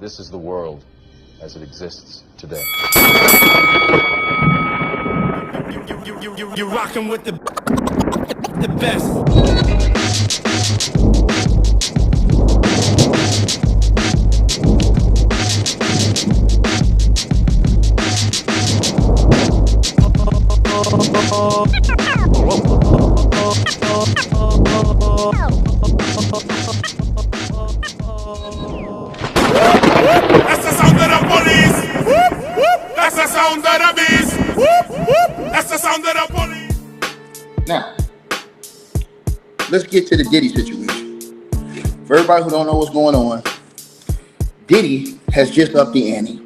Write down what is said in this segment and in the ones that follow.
This is the world as it exists today. You're rocking with the best. That's the sound of the police. That's the sound of the beast. That's the sound of the police. Now, let's get to the Diddy situation. For everybody who don't know what's going on, Diddy has just upped the ante.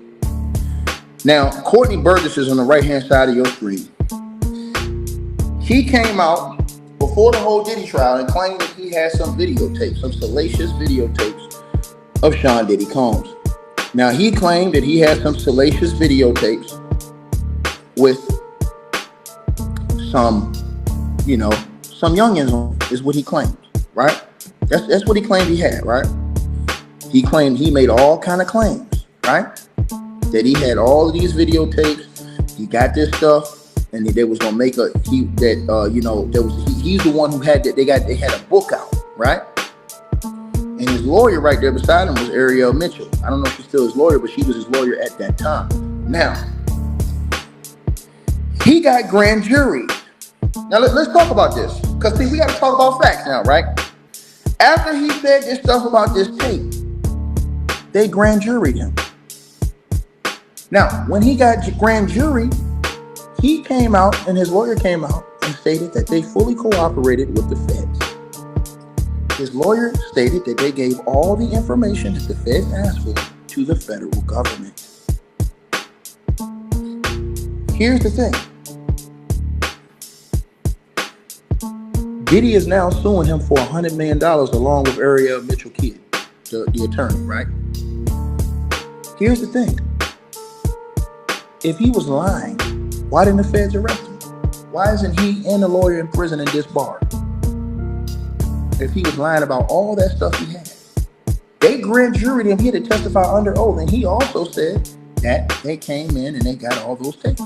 Now, Courtney Burgess is on the right-hand side of your screen. He came out before the whole Diddy trial and claimed that he had some videotapes, some salacious videotapes of Sean Diddy Combs. Now, he claimed that he had some salacious videotapes with some youngins on, is what he claimed, right? That's what he claimed he had, right? He claimed he made all kind of claims, right? That he had all of these videotapes, he got this stuff, and they was gonna make he's the one who had that. They had a book out, right? And his lawyer right there beside him was Ariel Mitchell. I don't know if she's still his lawyer, but she was his lawyer at that time. Now, he got grand jury. Now let's talk about this, because see, we got to talk about facts now, right? After he said this stuff about this tape, they grand juried him. Now, when he got grand jury, he came out and his lawyer came out and stated that they fully cooperated with the feds. His lawyer stated that they gave all the information that the feds asked for to the federal government. Here's the thing. Diddy is now suing him for $100 million along with Ariel Mitchell Kidd, the attorney, right? Here's the thing. If he was lying, why didn't the feds arrest him? Why isn't he and the lawyer in prison and disbarred? If he was lying about all that stuff he had. They grand juried him. He had to testify under oath, and he also said that they came in and they got all those tapes,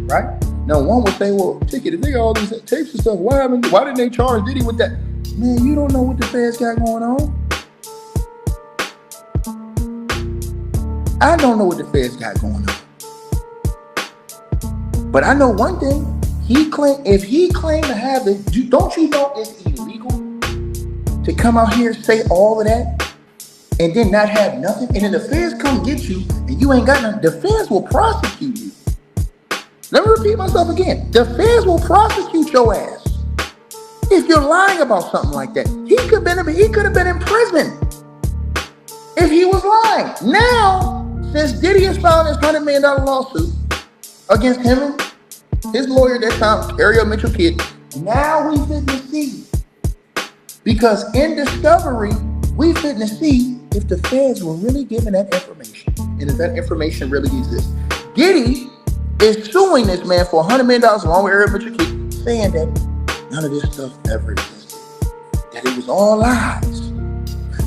right? Now, one would say, well, Ticket, if they got all these tapes and stuff, why didn't they charge Diddy with that? Man, you don't know what the feds got going on. I don't know what the feds got going on. But I know one thing. If he claimed to have it, don't you know it's illegal to come out here and say all of that and then not have nothing? And then the feds come get you and you ain't got nothing. The feds will prosecute you. Let me repeat myself again. The feds will prosecute your ass if you're lying about something like that. He could have been in prison if he was lying. Now, since Diddy has filed his $100 million lawsuit against him and his lawyer that time, Ariel Mitchell Kidd, now we finna see. Because in discovery, we finna see if the feds were really giving that information and if that information really exists. Diddy is suing this man for $100 million along with Ariel Mitchell Kidd, saying that none of this stuff ever existed, that it was all lies.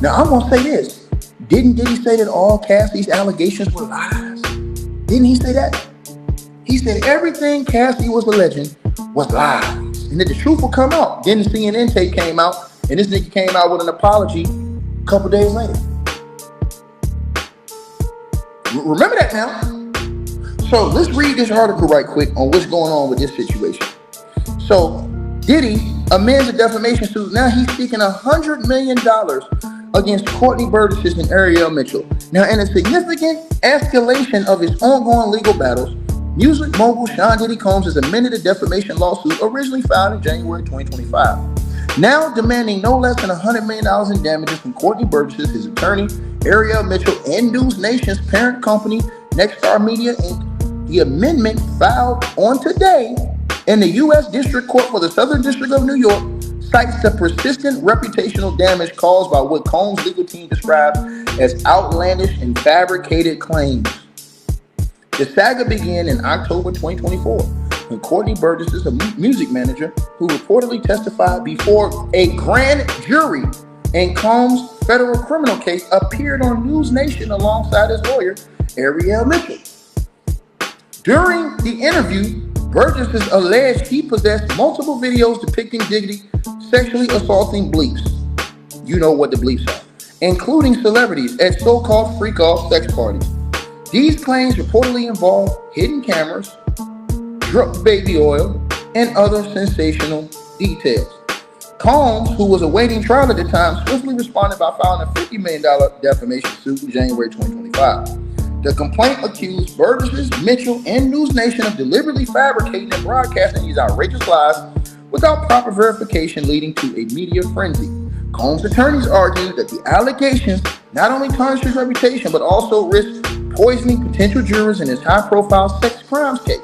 Now, I'm gonna say this. Didn't Diddy say that all Cassie's allegations were lies? Didn't he say that? He said everything Cassie was alleging was lies, and that the truth will come out. Then the CNN tape came out, and this nigga came out with an apology a couple days later. Remember that now? So let's read this article right quick on what's going on with this situation. So Diddy amends the defamation suit. Now he's seeking $100 million against Courtney Burgess and Ariel Mitchell. Now, in a significant escalation of his ongoing legal battles, music mogul Sean Diddy Combs has amended the defamation lawsuit originally filed in January 2025. Now demanding no less than $100 million in damages from Courtney Burgess, his attorney, Ariel Mitchell, and News Nation's parent company, Nexstar Media Inc. The amendment filed on today in the U.S. District Court for the Southern District of New York cites the persistent reputational damage caused by what Combs' legal team described as outlandish and fabricated claims. The saga began in October 2024 when Courtney Burgess, a music manager who reportedly testified before a grand jury in Combs' federal criminal case, appeared on News Nation alongside his lawyer, Ariel Mitchell. During the interview, Burgess has alleged he possessed multiple videos depicting Diddy sexually assaulting bleeps. You know what the bleeps are. Including celebrities at so-called freak-off sex parties. These claims reportedly involve hidden cameras, drug baby oil, and other sensational details. Combs, who was awaiting trial at the time, swiftly responded by filing a $50 million defamation suit in January 2025. The complaint accused Burgess, Mitchell, and News Nation of deliberately fabricating and broadcasting these outrageous lies without proper verification, leading to a media frenzy. Combs' attorneys argued that the allegations not only tarnish his reputation, but also risk poisoning potential jurors in his high-profile sex crimes case.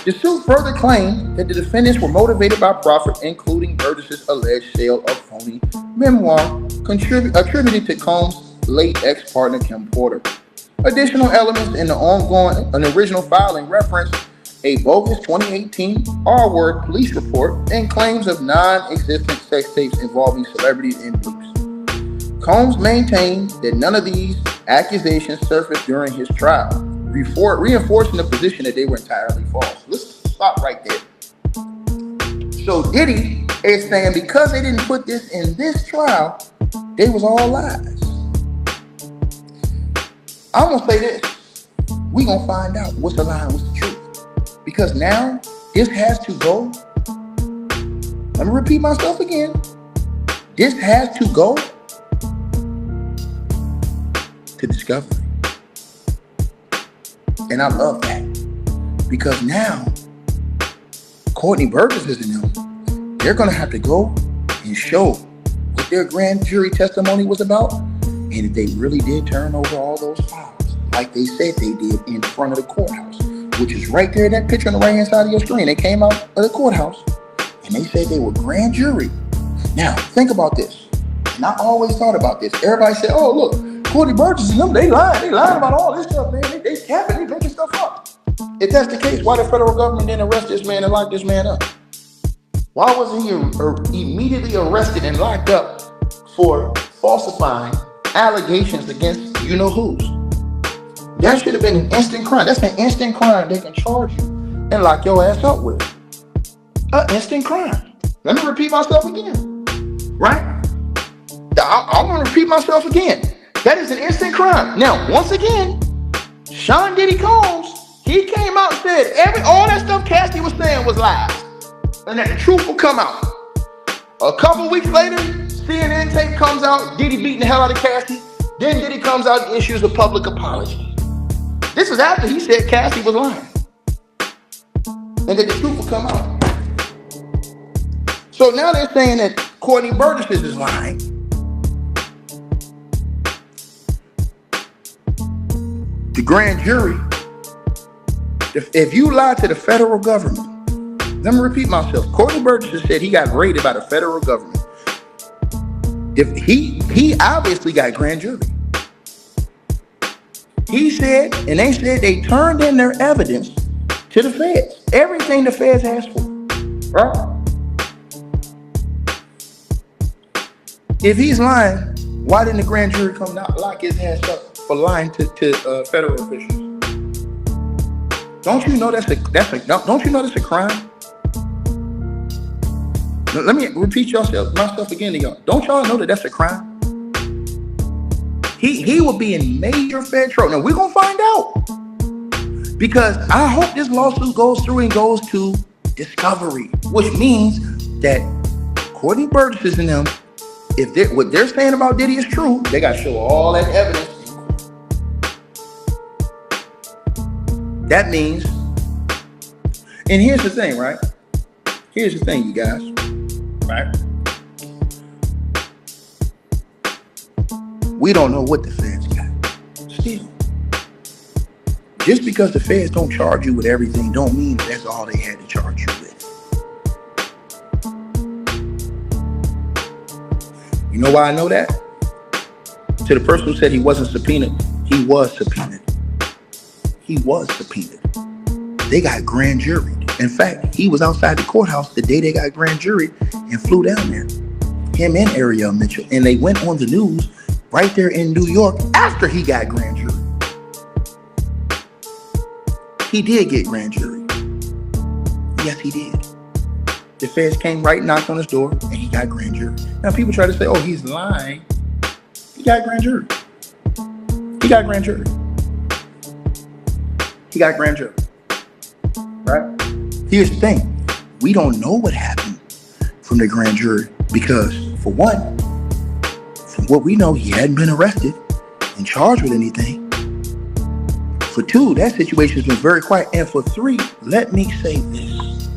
The suit further claimed that the defendants were motivated by profit, including Burgess' alleged sale of phony memoir attributed to Combs' late ex-partner Kim Porter. Additional elements in the original filing reference a bogus 2018 R-word police report and claims of non-existent sex tapes involving celebrities and bleeps. Combs maintained that none of these accusations surfaced during his trial, reinforcing the position that they were entirely false. Let's stop right there. So Diddy is saying because they didn't put this in this trial, they was all lies. I'm gonna say this. We gonna find out what's the lie and what's the truth. Because now this has to go. Let me repeat myself again. This has to go to discovery. And I love that. Because now Courtney Burgess is in them. They're gonna have to go and show what their grand jury testimony was about. And if they really did turn over all those files, like they said they did in front of the courthouse, which is right there in that picture on the right-hand side of your screen. They came out of the courthouse, and they said they were grand jury. Now, think about this. And I always thought about this. Everybody said, oh, look, Courtney Burgess and them, they lied. They lied about all this stuff, man. They capping, they making stuff up. If that's the case, why the federal government didn't arrest this man and lock this man up? Why wasn't he immediately arrested and locked up for falsifying allegations against you-know-whos? That should have been an instant crime. That's an instant crime they can charge you and lock your ass up with. An instant crime. Let me repeat myself again. Right? I'm going to repeat myself again. That is an instant crime. Now, once again, Sean Diddy Combs, he came out and said all that stuff Cassidy was saying was lies. And that the truth will come out. A couple weeks later, CNN tape comes out, Diddy beating the hell out of Cassidy. Then Diddy comes out and issues a public apology. This is after he said Cassidy was lying. And that the truth will come out. So now they're saying that Courtney Burgess is lying. The grand jury, if you lie to the federal government, let me repeat myself. Courtney Burgess said he got raided by the federal government. If he obviously got grand jury. He said, and they said they turned in their evidence to the feds. Everything the feds asked for, right? If he's lying, why didn't the grand jury come lock his ass up for lying to federal officials? Don't you know that's a crime? Let me repeat myself again to y'all. Don't y'all know that that's a crime? He will be in major fed trouble. Now we're gonna find out, because I hope this lawsuit goes through and goes to discovery, which means that Courtney Burgess and them, if what they're saying about Diddy is true, they got to show all that evidence. That means, and here's the thing, right? Here's the thing, you guys, right? We don't know what the feds got. Still, just because the feds don't charge you with everything don't mean that's all they had to charge you with. You know why I know that? To the person who said he wasn't subpoenaed, he was subpoenaed. He was subpoenaed. They got grand juried. In fact, he was outside the courthouse the day they got grand juried and flew down there. Him and Ariel Mitchell. And they went on the news right there in New York after he got grand jury. He did get grand jury. Yes, he did. The feds came right, knocked on his door, and he got grand jury. Now people try to say, oh, he's lying. He got grand jury. He got grand jury. He got grand jury. Right? Here's the thing. We don't know what happened from the grand jury because, for one, from what we know, he hadn't been arrested and charged with anything. For two, that situation has been very quiet. And for three, let me say this.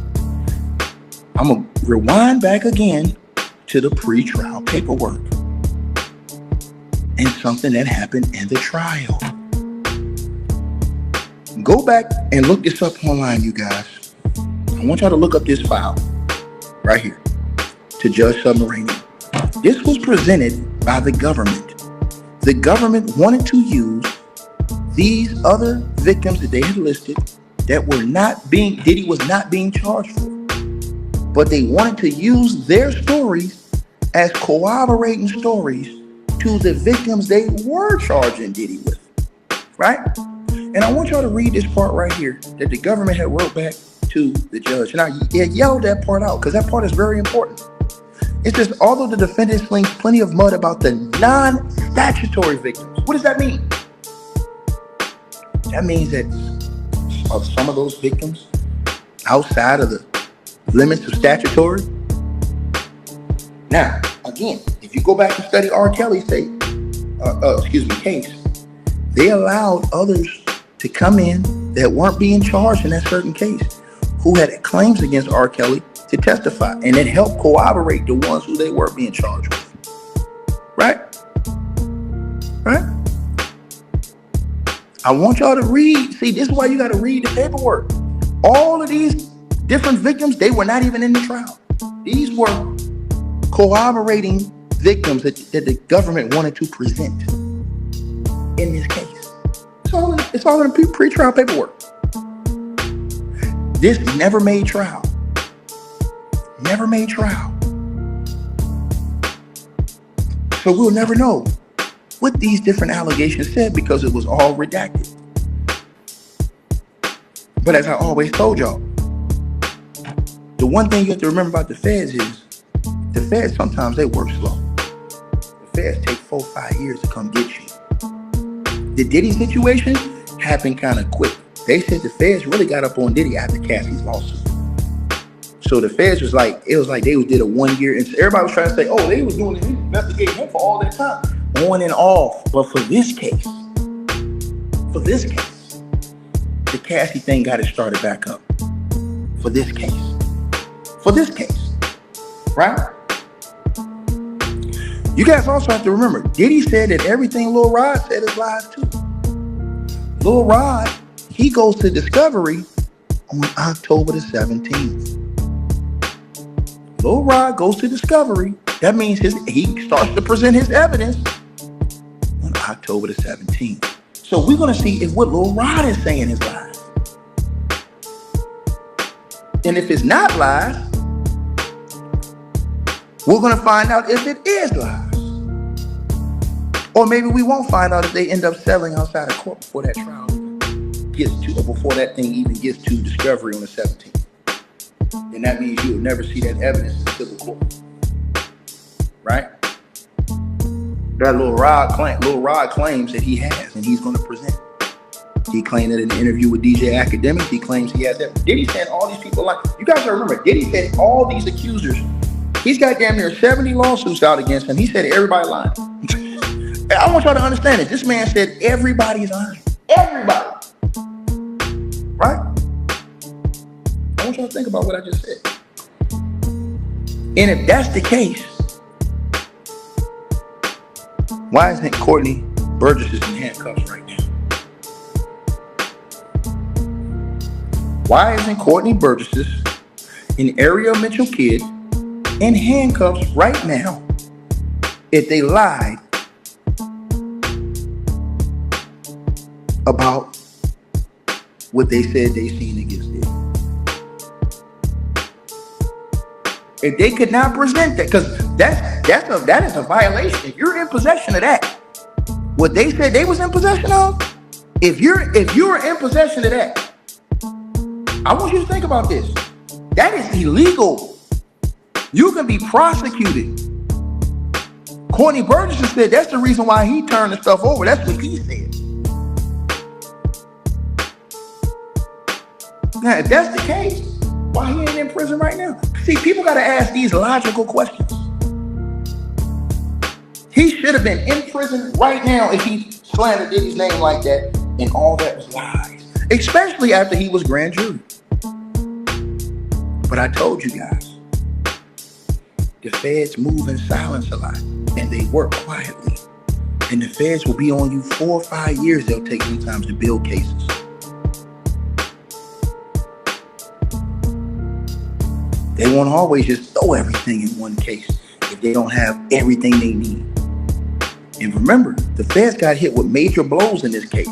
I'm going to rewind back again to the pre-trial paperwork and something that happened in the trial. Go back and look this up online, you guys. I want y'all to look up this file right here to Judge Submarinian. This was presented by the government. The government wanted to use these other victims that they had listed that were not being, Diddy was not being charged for. But they wanted to use their stories as corroborating stories to the victims they were charging Diddy with. Right? And I want y'all to read this part right here that the government had wrote back to the judge. And I yelled that part out because that part is very important. It says, although the defendant slings plenty of mud about the non-statutory victims. What does that mean? That means that of some of those victims outside of the limits of statutory. Now, again, if you go back and study R. Kelly's case, they allowed others to come in that weren't being charged in that certain case, who had claims against R. Kelly to testify, and it helped corroborate the ones who they were being charged with. Right? Right? I want y'all to read. See, this is why you got to read the paperwork. All of these different victims, they were not even in the trial. These were corroborating victims that the government wanted to present in this case. It's all in the pre-trial paperwork. This never made trial. Never made trial. So we'll never know what these different allegations said because it was all redacted. But as I always told y'all, the one thing you have to remember about the feds is the feds sometimes they work slow. The feds take 4-5 years to come get you. The Diddy situation happened kind of quick. They said the feds really got up on Diddy after Cassie's lawsuit. So the feds was like, it was like they did a 1 year, and everybody was trying to say, oh, they was doing it, investigating him for all that time. On and off. But for this case, the Cassie thing got it started back up. For this case. Right? You guys also have to remember, Diddy said that everything Lil Rod said is lies too. Lil Rod, he goes to discovery on October the 17th. Lil Rod goes to discovery. That means he starts to present his evidence on October the 17th. So we're going to see if what Lil Rod is saying is lies. And if it's not lies, we're going to find out if it is lies. Or maybe we won't find out if they end up settling outside of court before that trial gets to, or before that thing even gets to discovery on the 17th. And that means you'll never see that evidence in civil court. Right? That Lil Rod claims that he has, and he's going to present. He claimed that in an interview with DJ Academics, he claims he has that. Diddy said all these people like, you guys gotta remember, Diddy said all these accusers, he's got damn near 70 lawsuits out against him. He said everybody lying. I want y'all to understand it. This man said everybody's lying. Everybody. Right? I want y'all to think about what I just said. And if that's the case, why isn't Courtney Burgess in handcuffs right now? Why isn't Courtney Burgess, an Ariel Mitchell kid, in handcuffs right now if they lied about what they said they seen against Diddy? If they could not present that, because that is a violation. If you're in possession of that, what they said they was in possession of, if you're in possession of that, I want you to think about this. That is illegal. You can be prosecuted. Courtney Burgess said that's the reason why he turned the stuff over. That's what he said. Now, if that's the case, why he ain't in prison right now? See, people got to ask these logical questions. He should have been in prison right now if he slandered Diddy's name like that, and all that was lies. Especially after he was grand jury. But I told you guys, the feds move in silence a lot, and they work quietly. And the feds will be on you 4 or 5 years. They'll take sometimes to build cases. They won't always just throw everything in one case if they don't have everything they need. And remember, the feds got hit with major blows in this case.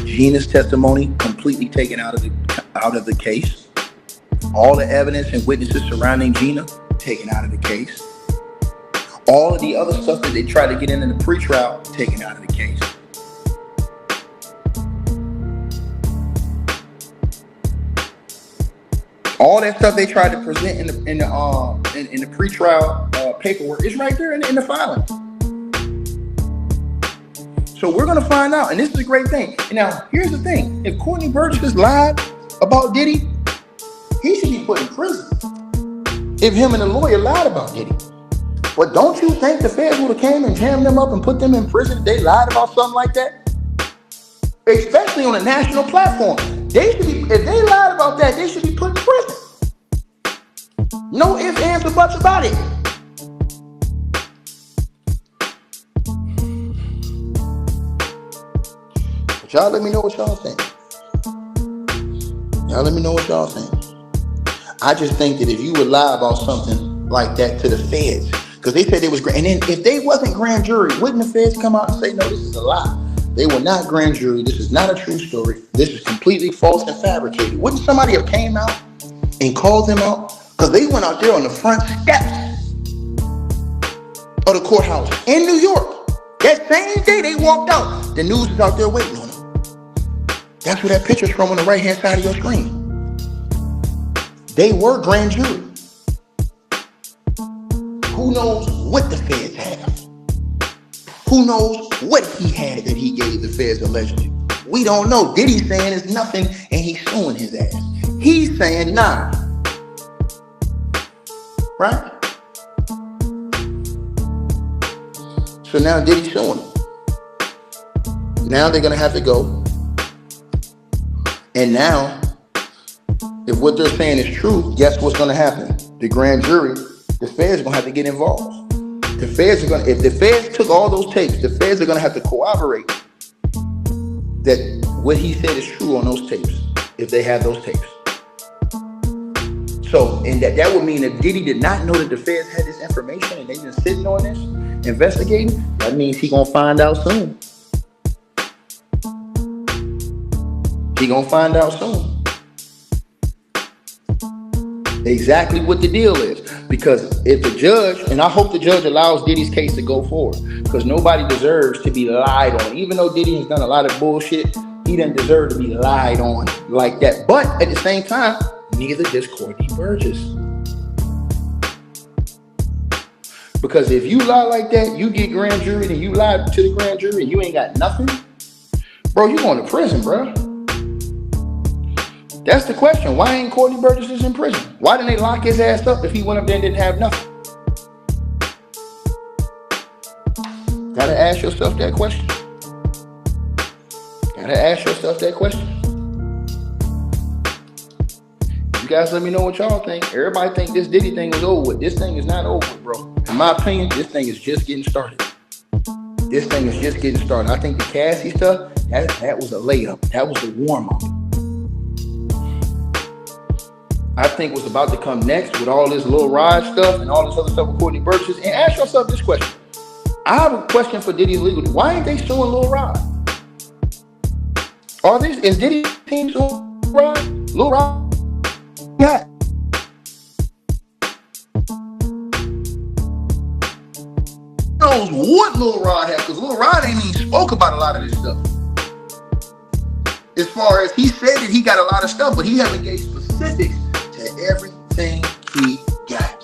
Gina's testimony completely taken out of the case. All the evidence and witnesses surrounding Gina taken out of the case. All of the other stuff that they tried to get in the pretrial taken out of the case. All that stuff they tried to present in the pretrial paperwork is right there in the filing. So we're gonna find out, and this is a great thing. Now, here's the thing: if Courtney Burgess lied about Diddy, he should be put in prison. If him and the lawyer lied about Diddy, but don't you think the feds would have came and jammed them up and put them in prison if they lied about something like that? Especially on a national platform. They should be, if they lied about that, they should be put in prison. No ifs, ands, or buts about it. But y'all let me know what y'all think. Y'all let me know what y'all think. I just think that if you would lie about something like that to the feds, because they said it was grand, and then if they wasn't grand jury, wouldn't the feds come out and say, no, this is a lie? They were not grand jury. This is not a true story. This is completely false and fabricated. Wouldn't somebody have came out and called them out? Because they went out there on the front steps of the courthouse in New York. That same day they walked out, the news is out there waiting on them. That's where that picture's from on the right-hand side of your screen. They were grand jury. Who knows what the feds have? Who knows what he had that he gave the feds allegedly? We don't know. Diddy's saying it's nothing and he's suing his ass. He's saying nah. Right? So now Diddy's suing him. Now they're going to have to go. And now, if what they're saying is true, guess what's going to happen? The grand jury, the feds are going to have to get involved. The feds are going to, if the feds took all those tapes, the feds are going to have to corroborate that what he said is true on those tapes, if they have those tapes. So, and that would mean if Diddy did not know that the feds had this information and they been sitting on this, investigating, that means he going to find out soon. He going to find out soon. Exactly what the deal is. Because if the judge, and I hope the judge allows Diddy's case to go forward, because nobody deserves to be lied on. Even though Diddy has done a lot of bullshit, he doesn't deserve to be lied on like that. But at the same time, neither does Courtney Burgess. Because if you lie like that, you get grand jury and you lie to the grand jury and you ain't got nothing, bro, you going to prison, bro. That's the question. Why ain't Courtney Burgess in prison? Why didn't they lock his ass up if he went up there and didn't have nothing? Gotta ask yourself that question. Gotta ask yourself that question. You guys let me know what y'all think. Everybody think this Diddy thing is over with. This thing is not over with, bro. In my opinion, this thing is just getting started. This thing is just getting started. I think the Cassie stuff, that was a layup. That was a warm-up. I think what's about to come next with all this Lil Rod stuff and all this other stuff with Courtney Burgess. And ask yourself this question. I have a question for Diddy's legal. Why ain't they suing Lil Rod? Is Diddy's team suing Rod? Lil Rod? Yeah. knows what Lil Rod had, because Lil Rod ain't even spoke about a lot of this stuff. As far as he said that he got a lot of stuff, but he haven't gave specifics to everything he got.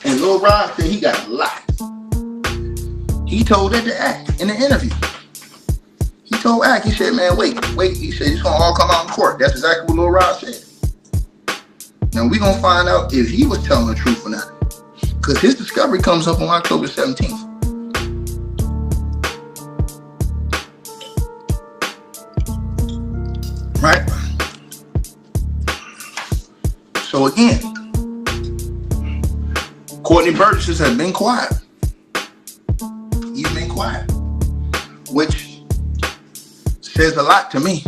And Lil Rod said he got a lot. He told that to Act in the interview. He told Act, he said, man, wait. He said, it's going to all come out in court. That's exactly what Lil Rod said. Now, we're going to find out if he was telling the truth or not. Because his discovery comes up on October 17th. Right? So, again, Courtney Burgess has been quiet. He's been quiet. Which says a lot to me.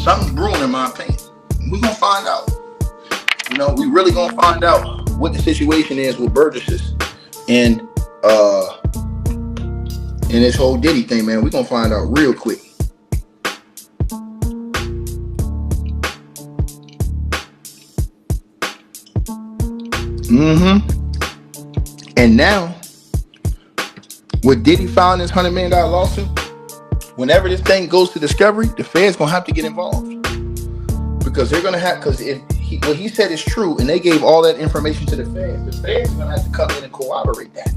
Something's brewing, in my opinion. We're going to find out. You know, we really going to find out what the situation is with Burgess and this whole Diddy thing, man. We're going to find out real quick. And now, with Diddy filing this $100 million lawsuit, whenever this thing goes to discovery, the feds gonna have to get involved, because they're gonna have, because if what he said is true and they gave all that information to the feds are gonna have to come in and corroborate that.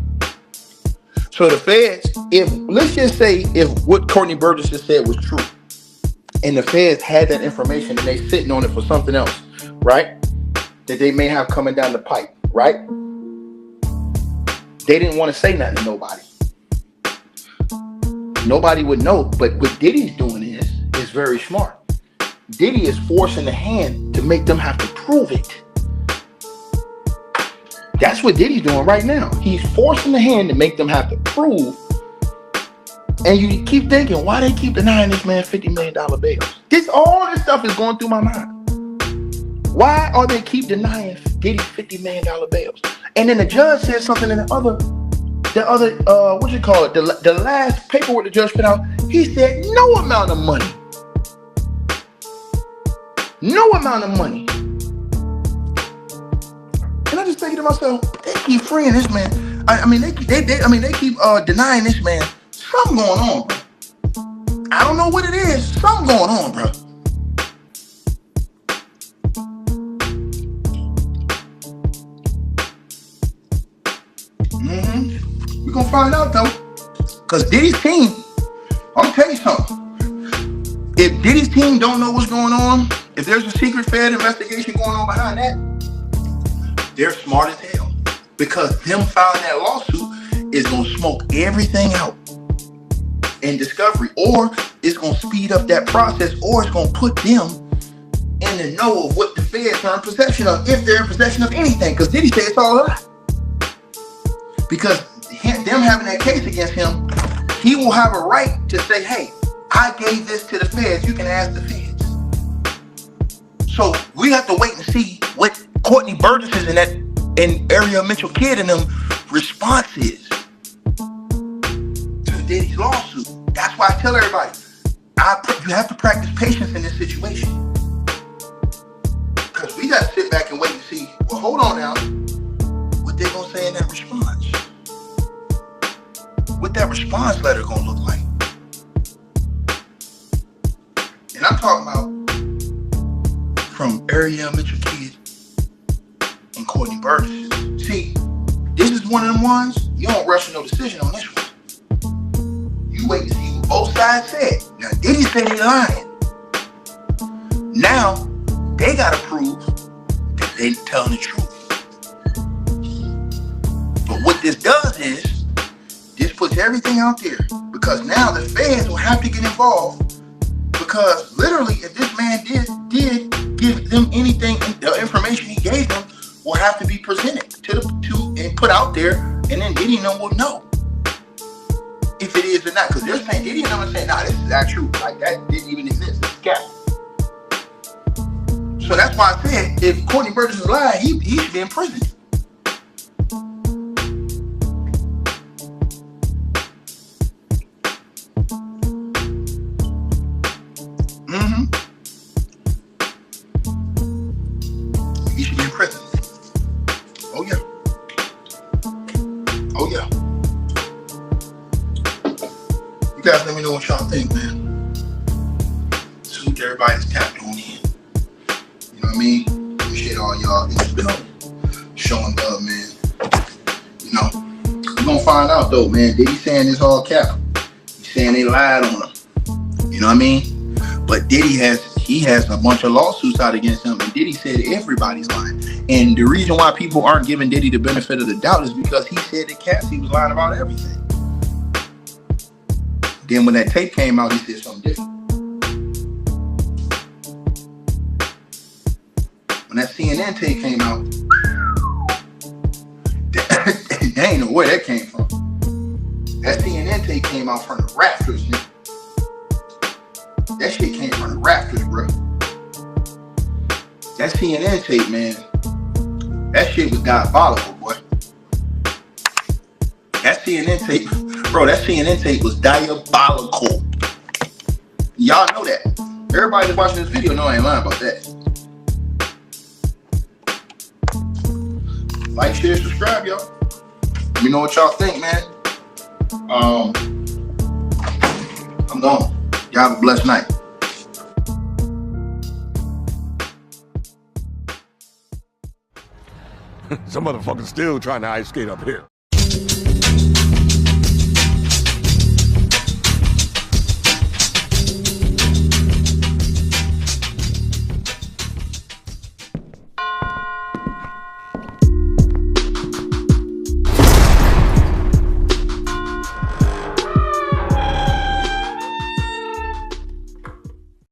So the feds, if let's just say if what Courtney Burgess just said was true, and the feds had that information and they sitting on it for something else, right? That they may have coming down the pipe, right? They didn't want to say nothing to nobody. Nobody would know, but what Diddy's doing is very smart. Diddy is forcing the hand to make them have to prove it. That's what Diddy's doing right now. He's forcing the hand to make them have to prove. And you keep thinking, why they keep denying this man $50 million bails? All this stuff is going through my mind. Why are they keep denying Diddy $50 million bails? And then the judge said something in the other, what you call it? The last paperwork the judge put out, he said no amount of money. No amount of money. And I just thinking to myself, they keep freeing this man. They keep denying this man. Something going on, bro. I don't know what it is. Something going on, bro. We're gonna find out though. Because Diddy's team, I'm gonna tell you something. If Diddy's team don't know what's going on, if there's a secret Fed investigation going on behind that, they're smart as hell. Because them filing that lawsuit is gonna smoke everything out in discovery, or it's gonna speed up that process, or it's gonna put them in the know of what the feds are in possession of, if they're in possession of anything. Because Diddy said it's all a lie. Because them having that case against him, he will have a right to say, hey, I gave this to the feds. You can ask the feds. So we have to wait and see what Courtney Burgess and Ariel Mitchell Kidd and them response is to Diddy's lawsuit. That's why I tell everybody, you have to practice patience in this situation. Because we got to sit back and wait and see, well, hold on now, what they're going to say in that response. What that response letter going to look like. And I'm talking about from Ariel Mitchell Kidd and Courtney Burgess. See, this is one of them ones, you don't rush no decision on this one. You wait to see what both sides said. Now, Diddy said they lying. Now, they got to prove that they telling the truth. But what this does is, this puts everything out there, because now the feds will have to get involved, because literally if this man did give them anything, the information he gave them will have to be presented to and put out there, and then Diddy will know if it is or not, because they're saying, Diddy and them are saying, nah, this is not true, like that didn't even exist, it's cap. So that's why I said, if Courtney Burgess is lying, he should be in prison. know what y'all think, man. Salute everybody that's tapped on in. You know what I mean? Appreciate all y'all that's been showing love, man. You know, we're gonna find out though, man. Diddy saying this all cap. He's saying they lied on him. You know what I mean? But Diddy has a bunch of lawsuits out against him, and Diddy said everybody's lying. And the reason why people aren't giving Diddy the benefit of the doubt is because he said that Cassie was lying about everything. Then when that tape came out, he said something different. When that CNN tape came out, they ain't know where that came from. That CNN tape came out from the rafters, nigga. That shit came from the rafters, bro. That CNN tape, man, that shit was diabolical, boy. That CNN tape, bro, that CNN tape was diabolical. Y'all know that. Everybody that's watching this video know I ain't lying about that. Like, share, subscribe, y'all. Let me know what y'all think, man. I'm gone. Y'all have a blessed night. Some motherfuckers still trying to ice skate up here.